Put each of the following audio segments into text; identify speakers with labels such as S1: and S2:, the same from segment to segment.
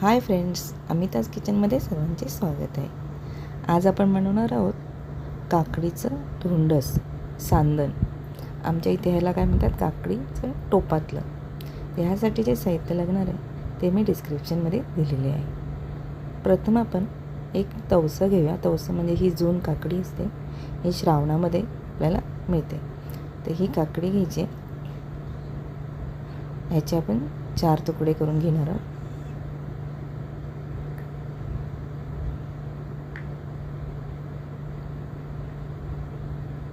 S1: Hi friends, अमिताज किचनमध्ये सर्वांचे स्वागत आहे. आज आपण बनवणार आहोत काकडीचं धोंडस सांदण. आमच्या इथे ह्याला काय म्हणतात, काकडीचं टोपातलं. ह्यासाठी जे साहित्य लागणार आहे ते मी डिस्क्रिप्शनमध्ये दिलेले आहे. प्रथम आपण एक तवसं घेऊया. तवसं म्हणजे ही जून काकडी असते, ही श्रावणामध्ये आपल्याला मिळते. तर ही काकडी घ्यायची, ह्याचे आपण 4 तुकडे करून घेणार आहोत.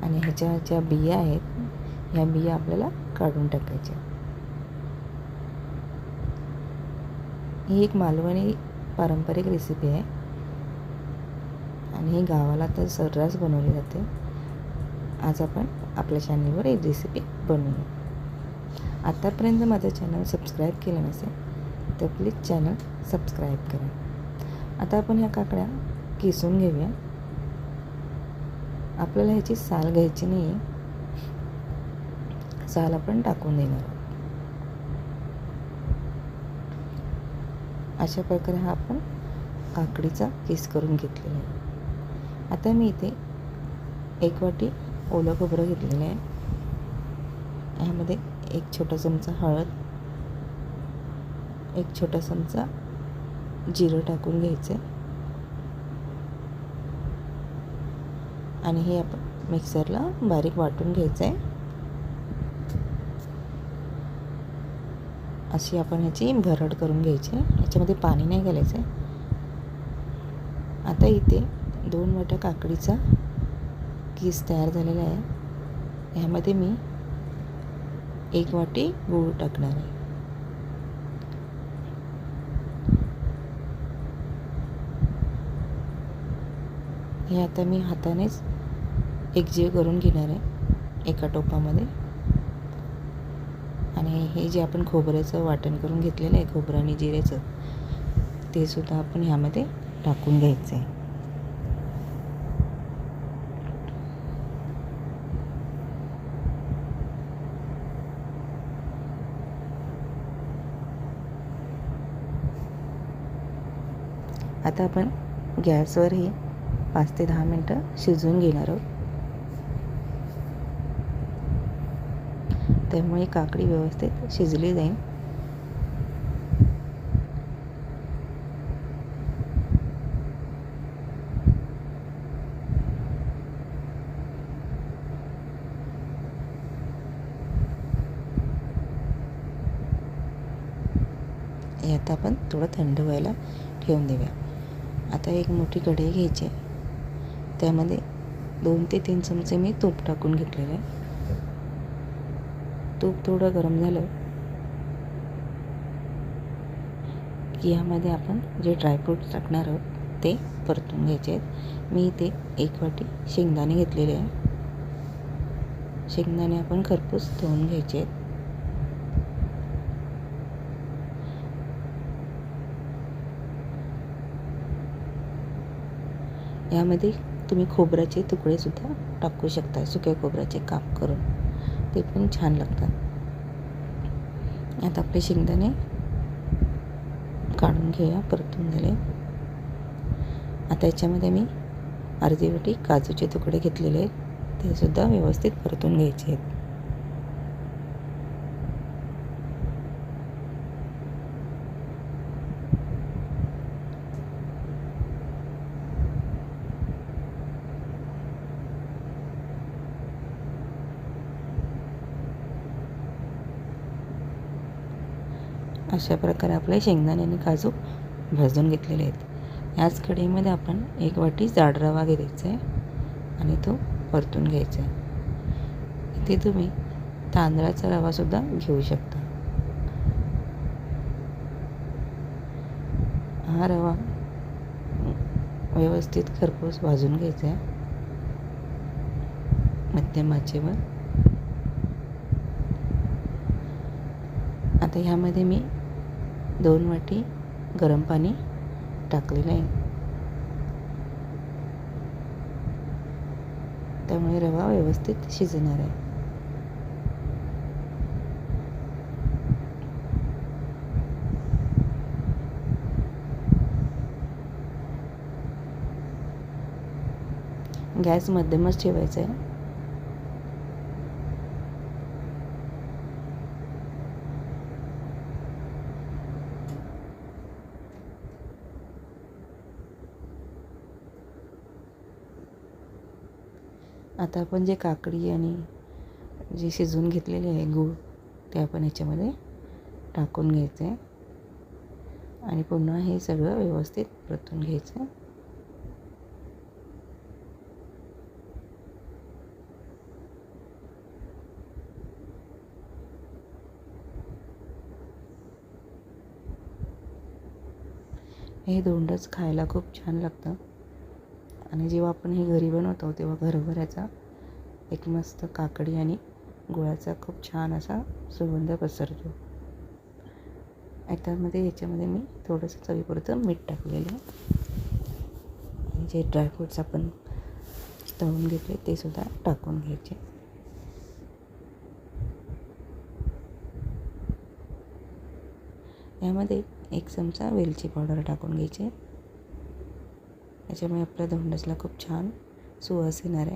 S1: आणि ह्याच्या ज्या बिया आहेत, ह्या बिया आपल्याला काढून टाकायच्या. ही एक मालवणी पारंपरिक रेसिपी आहे आणि ही गावाला तर सर्रास बनवली जाते. आज आपण आपल्या चॅनलवर एक रेसिपी बनवूया. आतापर्यंत माझं चॅनल सबस्क्राईब केलं नसेल तर प्लीज चॅनल सबस्क्राईब करा. आता आपण ह्या काकड्या किसून घेऊया. आपल्याला ह्याची साल घ्यायची नाही आहे, साल आपण टाकून देणार. अशा प्रकारे हा आपण काकडीचा किस करून घेतलेला आहे. आता मी इथे 1 वाटी ओलं खोबरं घेतलेलं आहे. ह्यामध्ये 1 छोटा चमचा हळद, 1 छोटा चमचा जिरं टाकून घ्यायचं आहे आणि हे आपण मिक्सरला बारीक वाटून घ्यायचं आहे. अशी आपण ह्याची भरड करून घ्यायची आहे. ह्याच्यामध्ये पाणी नाही घालायचं आहे. आता इथे 2 वाट्या काकडीचा किस तयार झालेला आहे. ह्यामध्ये मी 1 वाटी गूळ टाकणार आहे. हे आता मी हातानेच एकजीव करून घेणार आहे एका टोपामध्ये. आणि हे जे आपण खोबऱ्याचं वाटण करून घेतलेलं आहे, खोबरं आणि जिऱ्याचं, ते सुद्धा आपण ह्यामध्ये टाकून घ्यायचं आहे. आता आपण गॅसवर ही 5 ते 10 मिनटं शिजवून घेणार आहोत. त्यामुळे काकडी व्यवस्थित शिजली जाईल. हे आता आपण थोडं थंड व्हायला ठेवून देऊया. आता एक मोठी कढई घ्यायची आहे. त्यामध्ये 2 ते 3 चमचे मी तूप टाकून घेतलेलं आहे. तूप थोडं गरम झालं की यामध्ये आपण जे ड्रायफ्रूट्स टाकणार आहोत ते परतून घ्यायचे आहेत. मी इथे 1 वाटी शेंगदाणे घेतलेले आहे. शेंगदाणे आपण खरपूस धुवून घ्यायचे आहेत. यामध्ये तुम्ही खोबऱ्याचे तुकडेसुद्धा टाकू शकता, सुक्या खोबऱ्याचे काप करून, ते पण छान लागतात. आता आपले शेंगदाणे काढून घेऊया, परतून झाले. आता याच्यामध्ये मी अर्धी वाटी काजूचे तुकडे घेतलेले आहेत, ते सुद्धा व्यवस्थित परतून घ्यायचे आहेत. अशा प्रकारे आपले शेंगदाणे आणि काजू भाजून घेतलेले आहेत. याच कढईमध्ये आपण 1 वाटी जाड रवा घ्यायचा आहे आणि तो परतून घ्यायचा आहे. इथे तुम्ही तांदळाचा रवासुद्धा घेऊ शकता. हा रवा व्यवस्थित खरपूस भाजून घ्यायचा आहे मध्यम आचेवर. आता ह्यामध्ये मी 2 वाटी गरम पाणी टाकलेलं आहे. त्यामुळे रवा व्यवस्थित शिजणार आहे. गॅस मध्यमच ठेवायचा आहे. आता आपण जे काकडी आणि जे शिजवून घेतलेले आहे गूळ ते आपण ह्याच्यामध्ये टाकून घ्यायचं आहे आणि पुन्हा हे सगळं व्यवस्थित परतून घ्यायचं आहे. हे धोंडच खायला खूप छान लागतं आणि जेव्हा आपण हे घरी बनवतो तेव्हा घरभराचा एक मस्त काकडी आणि गुळाचा खूप छान असा सुगंध पसरतो. याच्यामध्ये मी थोडंसं चवीपुरतं मीठ टाकलेलं आहे आणि जे ड्रायफ्रूट्स आपण तळून घेतले ते सुद्धा टाकून घ्यायचे. यामध्ये 1 चमचा वेलची पावडर टाकून घ्यायची. याच्यामुळे आपल्या धोंडसला खूप छान सुवास येणार आहे.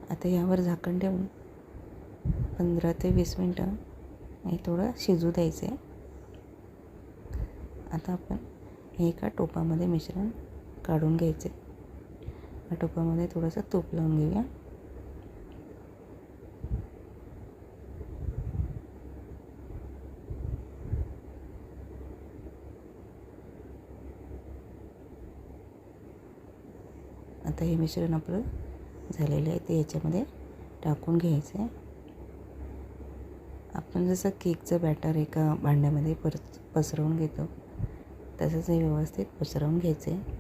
S1: आता यावर झाकण ठेवून 15 ते 20 मिनटं हे थोडं शिजू द्यायचं आहे. आता आपण हे एका टोपामध्ये मिश्रण काढून घ्यायचे. या टोपामध्ये थोडंसं तूप लावून घेऊया. आता हे मिश्रण आपलं झालेलं आहे ते याच्यामध्ये टाकून घ्यायचं आहे. आपण जसं केकचं बॅटर एका भांड्यामध्ये पसरवून घेतो तसंच हे व्यवस्थित पसरवून घ्यायचं आहे.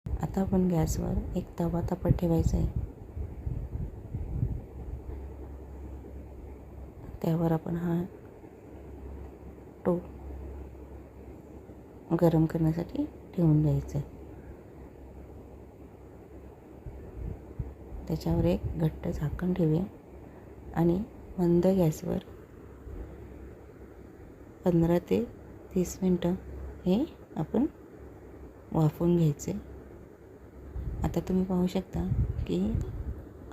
S1: आता आपण गॅसवर एक तवा तापत ठेवायचा आहे. त्यावर आपण हा टोप गरम करण्यासाठी ठेवून द्यायचं आहे. त्याच्यावर एक घट्ट झाकण ठेवूया आणि मंद गॅसवर 15 ते 30 मिनटं हे आपण वाफवून घ्यायचे. आता तुम्ही पाहू शकता की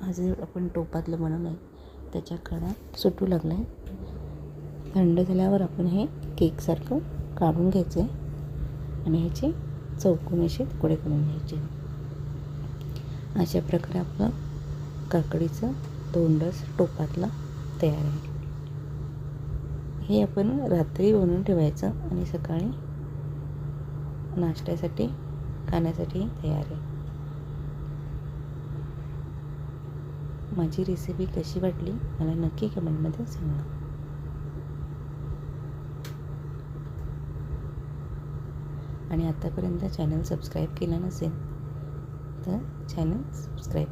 S1: हा जो आपण टोपातलं बनवलं आहे त्याच्या कडा सुटू लागला आहे. थंड झाल्यावर आपण हे केकसारखं काढून घ्यायचं आहे आणि ह्याचे चौकोन असे तुकडे करून घ्यायचे. अशा प्रकारे आपलं काकडीचं धोंडस टोपातला तयार आहे. हे आपण रात्री बनवून ठेवायचं आणि सकाळी नाश्त्यासाठी खाण्यासाठी तयार आहे. माझी रेसिपी कशी वाटली मला नक्की कमेंटमध्ये सांगा. आणि आतापर्यंत चॅनल सबस्क्राईब केला नसेल तर चॅनल सबस्क्राईब